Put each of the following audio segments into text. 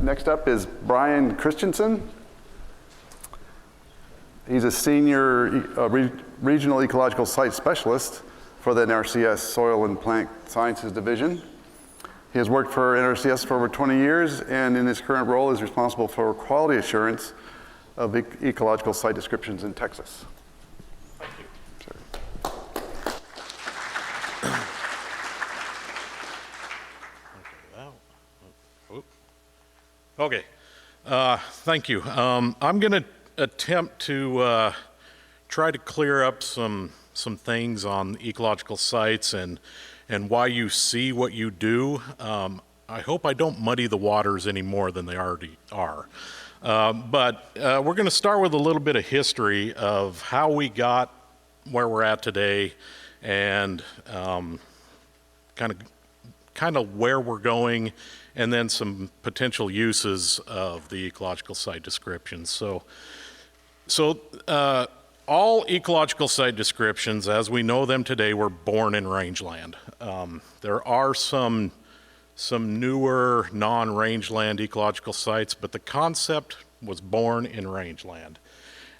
Next up is Bryan Christensen. He's a senior regional ecological site specialist for the NRCS Soil and Plant Sciences Division. He has worked for NRCS for over 20 years, and in his current role is responsible for quality assurance of ecological site descriptions in Texas. Thank you. Okay, thank you. I'm going to attempt to try to clear up some things on ecological sites and why you see what you do. I hope I don't muddy the waters any more than they already are. But we're going to start with a little bit of history of how we got where we're at today, and kind of where we're going, and then some potential uses of the ecological site descriptions. So all ecological site descriptions, as we know them today, were born in rangeland. There are some newer non-rangeland ecological sites, but the concept was born in rangeland.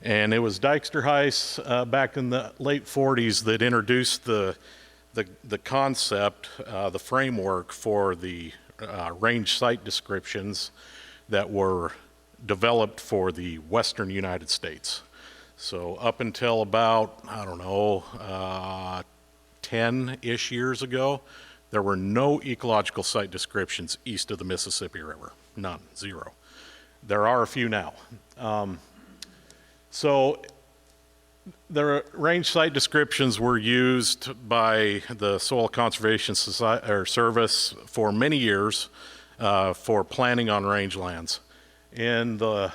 And it was Dijksterhuis back in the late 40s that introduced the concept, the framework for the range site descriptions that were developed for the western United States. So up until about, 10-ish years ago, there were no ecological site descriptions east of the Mississippi River. None, zero. There are a few now. So the range site descriptions were used by the Soil Conservation Service for many years for planning on rangelands. In the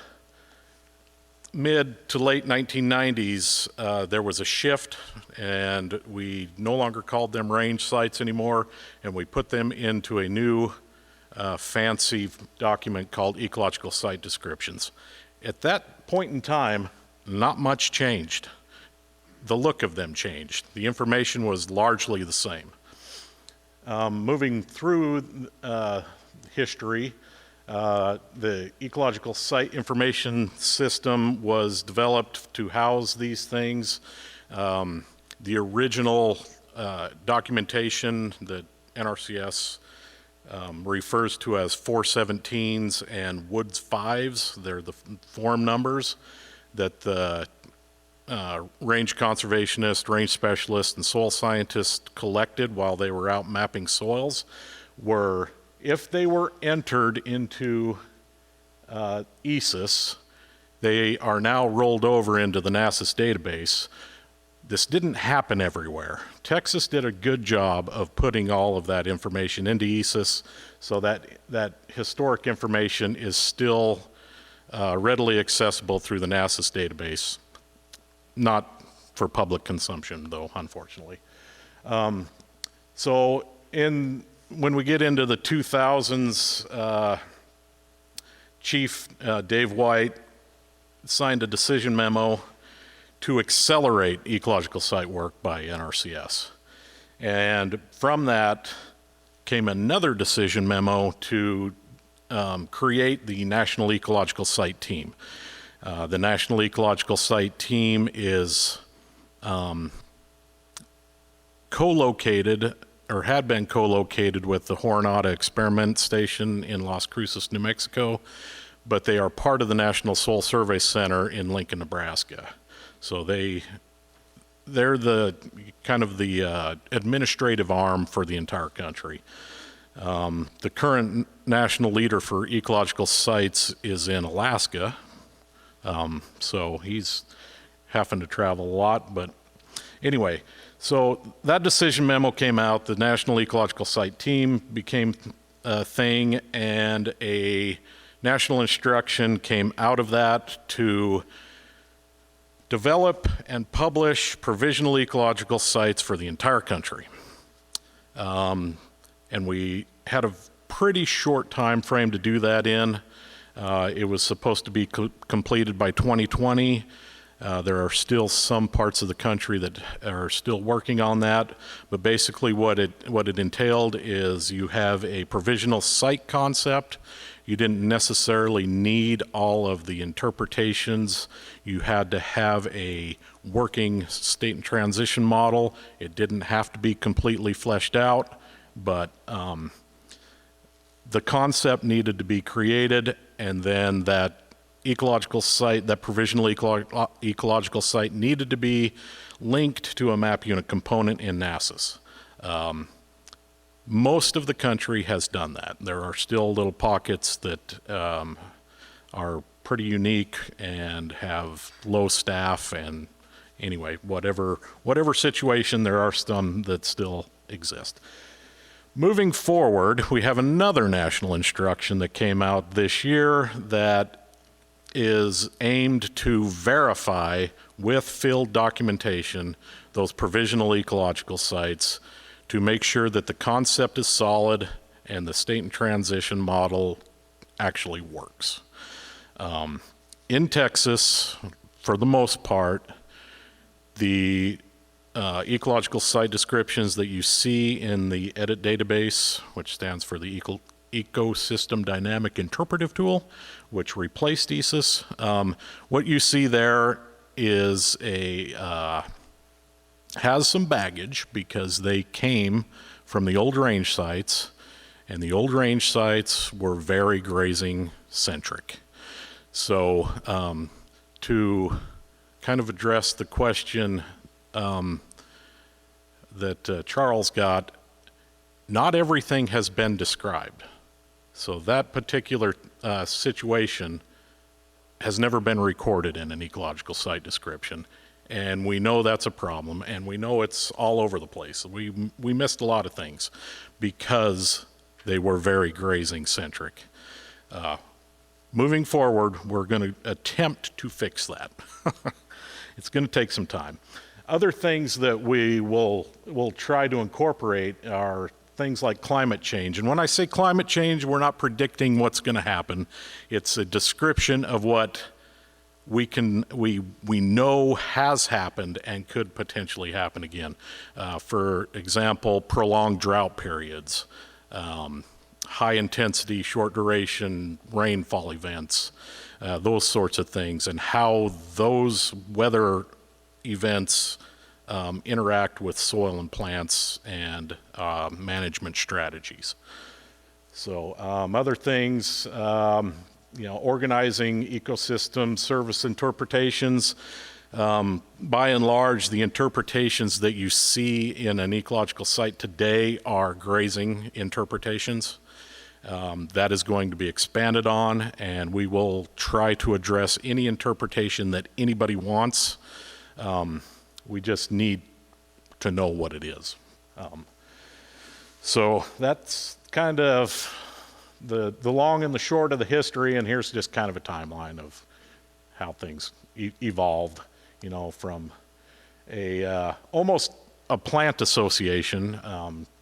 mid to late 1990s, there was a shift, and we no longer called them range sites anymore, and we put them into a new fancy document called Ecological Site Descriptions. At that point in time, not much changed. The look of them changed. The information was largely the same. Moving through history, the Ecological Site Information System was developed to house these things. The original documentation that NRCS refers to as 417s and Woods 5s, they're the form numbers that the range conservationists, range specialists, and soil scientists collected while they were out mapping soils, were, if they were entered into ESIS, they are now rolled over into the NASA's database. This didn't happen everywhere. Texas did a good job of putting all of that information into ESIS, so that historic information is still readily accessible through the NASA's database. Not for public consumption, though, unfortunately. So when we get into the 2000s, Chief Dave White signed a decision memo to accelerate ecological site work by NRCS. And from that came another decision memo to create the National Ecological Site Team. The National Ecological Site Team is co-located, or had been co-located, with the Jornada Experiment Station in Las Cruces, New Mexico, but they are part of the National Soil Survey Center in Lincoln, Nebraska. So they're the kind of the administrative arm for the entire country. The current national leader for ecological sites is in Alaska, so he's having to travel a lot, but anyway, so that decision memo came out, the National Ecological Site Team became a thing, and a national instruction came out of that to develop and publish provisional ecological sites for the entire country. And we had a pretty short time frame to do that in. It was supposed to be completed by 2020. There are still some parts of the country that are still working on that, but basically what it entailed is you have a provisional site concept, You didn't necessarily need all of the interpretations. You had to have a working state and transition model. It didn't have to be completely fleshed out, but the concept needed to be created, and then that ecological site, that provisional ecological site, needed to be linked to a map unit component in NASAS. Most of the country has done that. There are still little pockets that are pretty unique and have low staff, and anyway, whatever situation, there are some that still exist. Moving forward, we have another national instruction that came out this year that is aimed to verify with field documentation those provisional ecological sites to make sure that the concept is solid and the state and transition model actually works. In Texas, for the most part, the ecological site descriptions that you see in the EDIT database, which stands for the Ecosystem Dynamic Interpretive Tool, which replaced ESIS, what you see there is has some baggage because they came from the old range sites, and the old range sites were very grazing centric. So to kind of address the question that Charles got, not everything has been described. So that particular situation has never been recorded in an ecological site description. And we know that's a problem, and we know it's all over the place. We missed a lot of things because they were very grazing centric. Moving forward, we're going to attempt to fix that. It's going to take some time. Other things that we will try to incorporate are things like climate change. And when I say climate change, we're not predicting what's going to happen. It's a description of what we know has happened and could potentially happen again. For example, prolonged drought periods, high intensity, short duration rainfall events, those sorts of things, and how those weather events interact with soil and plants and management strategies. So other things, organizing ecosystem service interpretations. By and large, the interpretations that you see in an ecological site today are grazing interpretations. That is going to be expanded on, and we will try to address any interpretation that anybody wants. We just need to know what it is. So that's kind of the long and the short of the history, and here's just kind of a timeline of how things evolved, from almost a plant association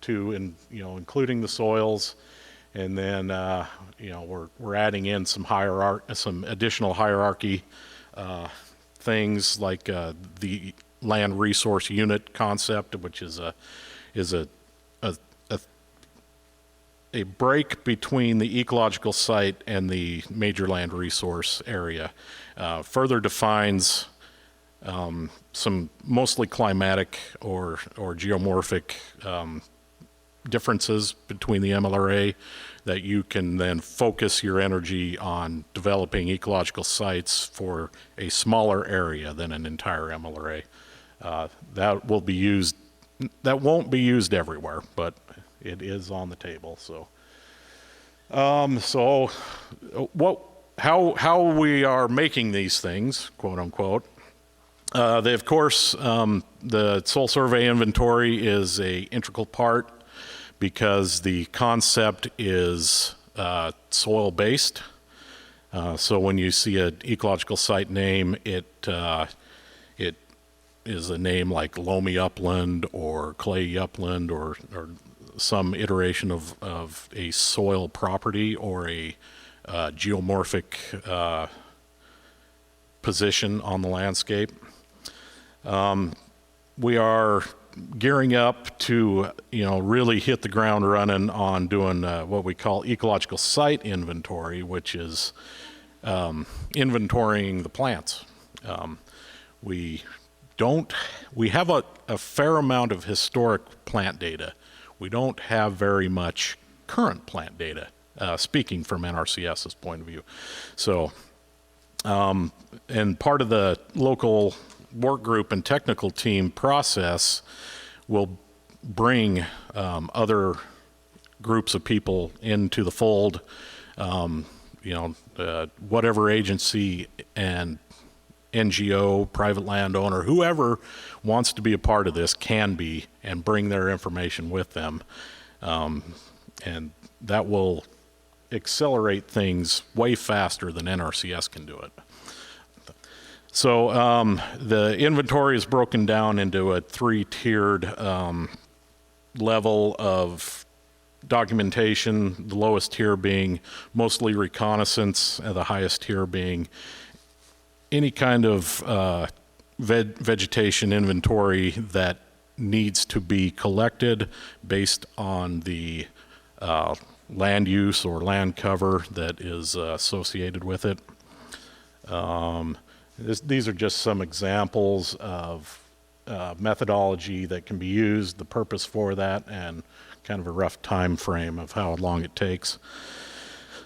to including the soils, and then we're adding in some additional hierarchy things like the land resource unit concept, which is a break between the ecological site and the major land resource area. Further defines some mostly climatic or geomorphic differences between the MLRA that you can then focus your energy on developing ecological sites for a smaller area than an entire MLRA. That won't be used everywhere, but it is on the table. So, how we are making these things, quote unquote. Of course, the soil survey inventory is a integral part because the concept is soil based. So when you see an ecological site name, it is a name like loamy upland or clayey upland or some iteration of a soil property or a geomorphic position on the landscape. We are gearing up to, really hit the ground running on doing what we call ecological site inventory, which is inventorying the plants. We have a fair amount of historic plant data. We don't have very much current plant data, speaking from NRCS's point of view. So, and part of the local work group and technical team process will bring other groups of people into the fold, whatever agency and NGO, private landowner, whoever wants to be a part of this can be, and bring their information with them. And that will accelerate things way faster than NRCS can do it. So the inventory is broken down into a 3-tiered level of documentation, the lowest tier being mostly reconnaissance, and the highest tier being any kind of vegetation inventory that needs to be collected based on the land use or land cover that is associated with it. These are just some examples of methodology that can be used, the purpose for that, and kind of a rough time frame of how long it takes.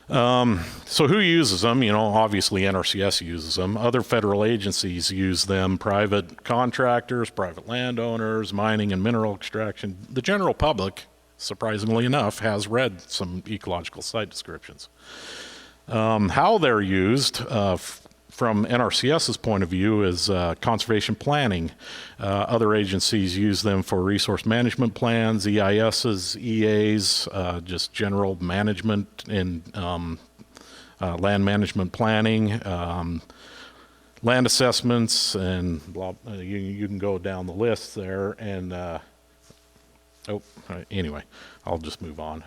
So who uses them? Obviously NRCS uses them. Other federal agencies use them, private contractors, private landowners, mining and mineral extraction. The general public, surprisingly enough, has read some ecological site descriptions. How they're used from NRCS's point of view is conservation planning. Other agencies use them for resource management plans, EISs, EAs, just general management and land management planning, land assessments, and you can go down the list there. And anyway, I'll just move on.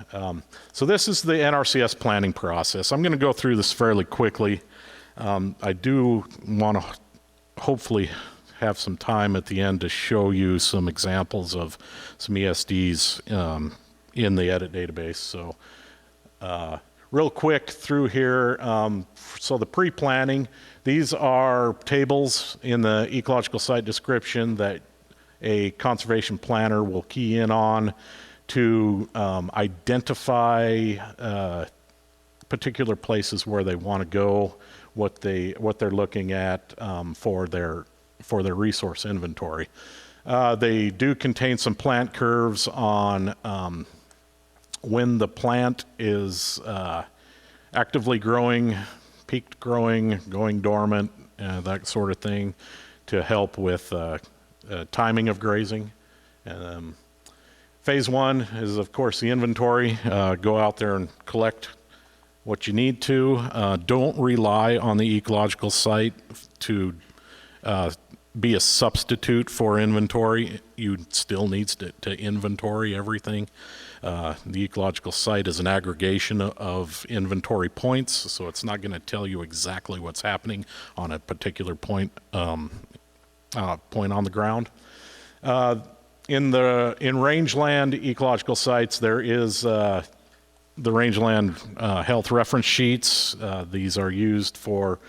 So this is the NRCS planning process. I'm going to go through this fairly quickly. I do want to hopefully have some time at the end to show you some examples of some ESDs in the edit database. So real quick through here, so the pre-planning, these are tables in the ecological site description that a conservation planner will key in on to identify particular places where they want to go, what they're looking at for their resource inventory. They do contain some plant curves on when the plant is actively growing, peaked growing, going dormant, that sort of thing, to help with timing of grazing. Phase 1 is, of course, the inventory. Go out there and collect what you need to. Don't rely on the ecological site to be a substitute for inventory. You still need to inventory everything. The ecological site is an aggregation of inventory points, so it's not going to tell you exactly what's happening on a particular point on the ground. In rangeland ecological sites, there is the rangeland health reference sheets. These are used for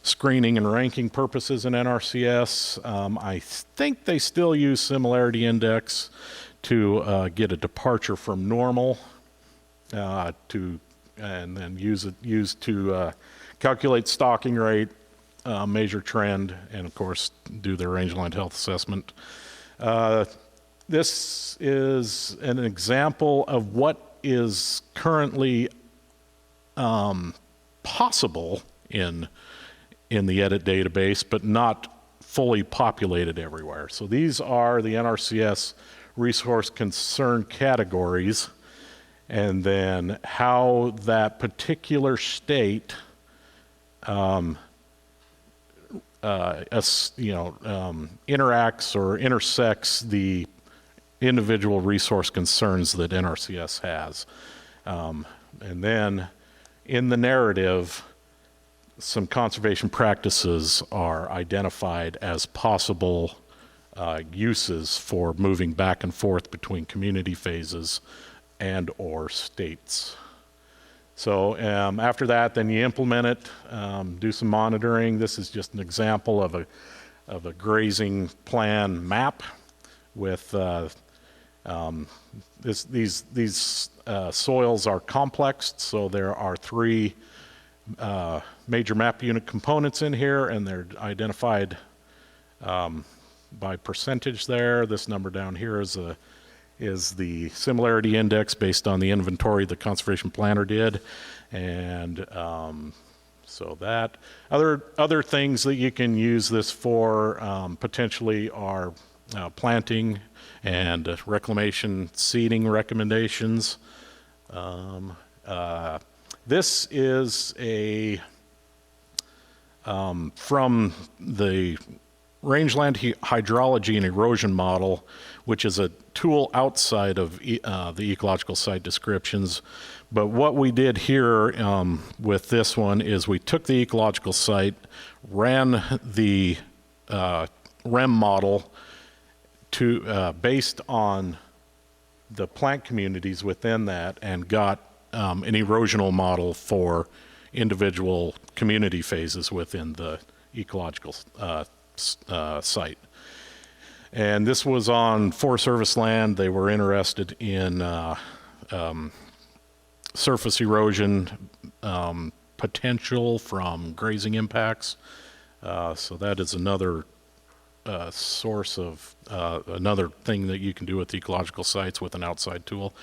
screening and ranking purposes in NRCS. I think they still use similarity index to get a departure from normal, and then use to calculate stocking rate, measure trend, and of course do their rangeland health assessment. This is an example of what is currently possible in the edit database, but not fully populated everywhere. So these are the NRCS resource concern categories, and then how that particular state interacts or intersects the individual resource concerns that NRCS has. And then in the narrative, some conservation practices are identified as possible uses for moving back and forth between community phases and or states. So after that, then you implement it, do some monitoring. This is just an example of a grazing plan map with these soils are complexed, so there are 3 major map unit components in here, and they're identified by percentage there. This number down here is the similarity index based on the inventory the conservation planner did, and so that other things that you can use this for potentially are planting and reclamation seeding recommendations. This is from the rangeland hydrology and erosion model, which is a tool outside of the ecological site descriptions. But what we did here with this one is we took the ecological site, ran the REM model based on the plant communities within that, and got an erosional model for individual community phases within the ecological site. And this was on Forest Service land. They were interested in surface erosion potential from grazing impacts. So that is another source of another thing that you can do with ecological sites with an outside tool.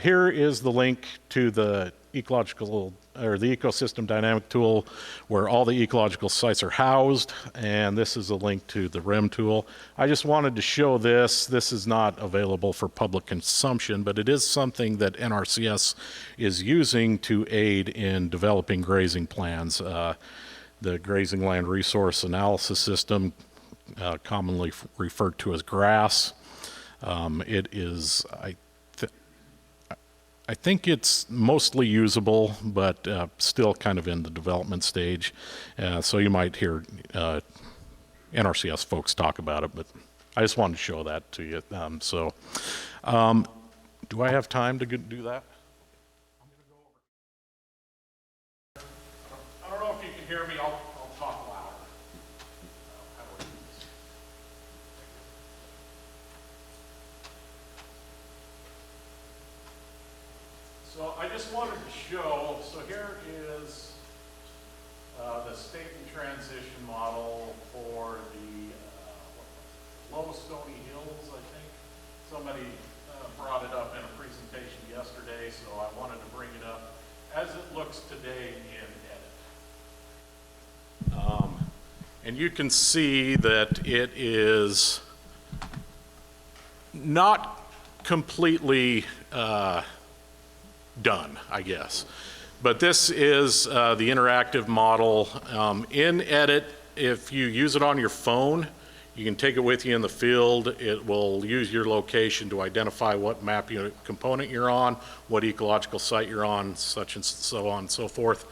Here is the link to the ecological or the ecosystem dynamic tool where all the ecological sites are housed, and this is a link to the REM tool. I just wanted to show this. This is not available for public consumption, but it is something that NRCS is using to aid in developing grazing plans. The Grazing Land Resource Analysis System, commonly referred to as GRASS. It is, I think it's mostly usable, but still kind of in the development stage. So you might hear NRCS folks talk about it, but I just wanted to show that to you. Do I have time to do that? I don't know if you can hear me. I'll talk louder. How do I do this? So I just wanted to show, so here is the state and transition model for the low Stony Hills, I think. Somebody brought it up in a presentation yesterday, so I wanted to bring it up as it looks today in edit. And you can see that it is not completely done, I guess. But this is the interactive model. In edit, if you use it on your phone, you can take it with you in the field. It will use your location to identify what map unit component you're on, what ecological site you're on, such and so on and so forth.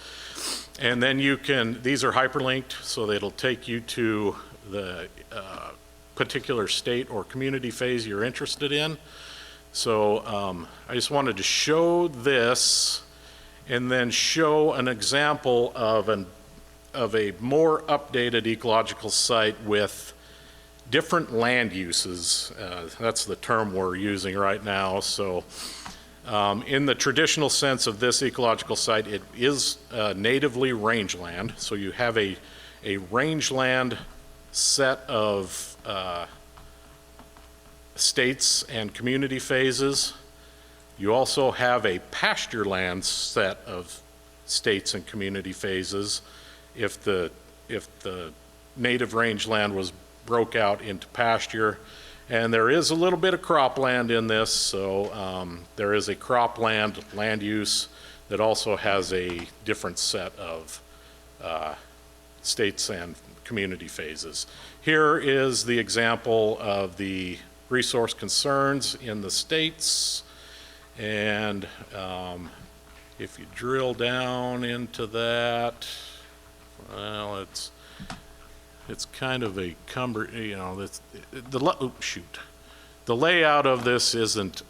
And then you can, these are hyperlinked, so that it'll take you to the particular state or community phase you're interested in. So I just wanted to show this and then show an example of a more updated ecological site with different land uses. That's the term we're using right now. So in the traditional sense of this ecological site, it is natively rangeland. So you have a rangeland set of states and community phases. You also have a pasture land set of states and community phases if the native rangeland was broke out into pasture. And there is a little bit of cropland in this, so there is a cropland land use that also has a different set of states and community phases. Here is the example of the resource concerns in the states. And if you drill down into that, well, it's kind of a the layout of this isn't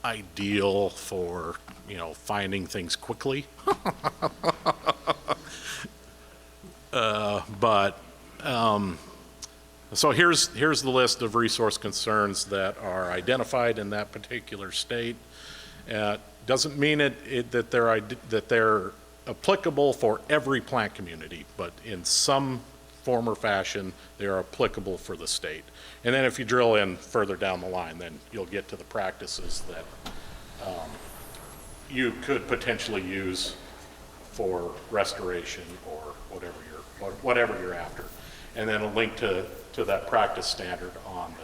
ideal for, finding things quickly. So here's the list of resource concerns that are identified in that particular state. Doesn't mean that they're applicable for every plant community, but in some form or fashion, they are applicable for the state. And then if you drill in further down the line, then you'll get to the practices that you could potentially use for restoration or whatever you're after. And then a link to that practice standard on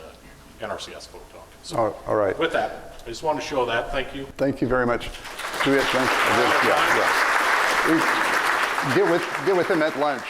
the NRCS photo doc. So All right. with that, I just want to show that. Thank you. Thank you very much. Do we have lunch? Yeah. Get with him at lunch.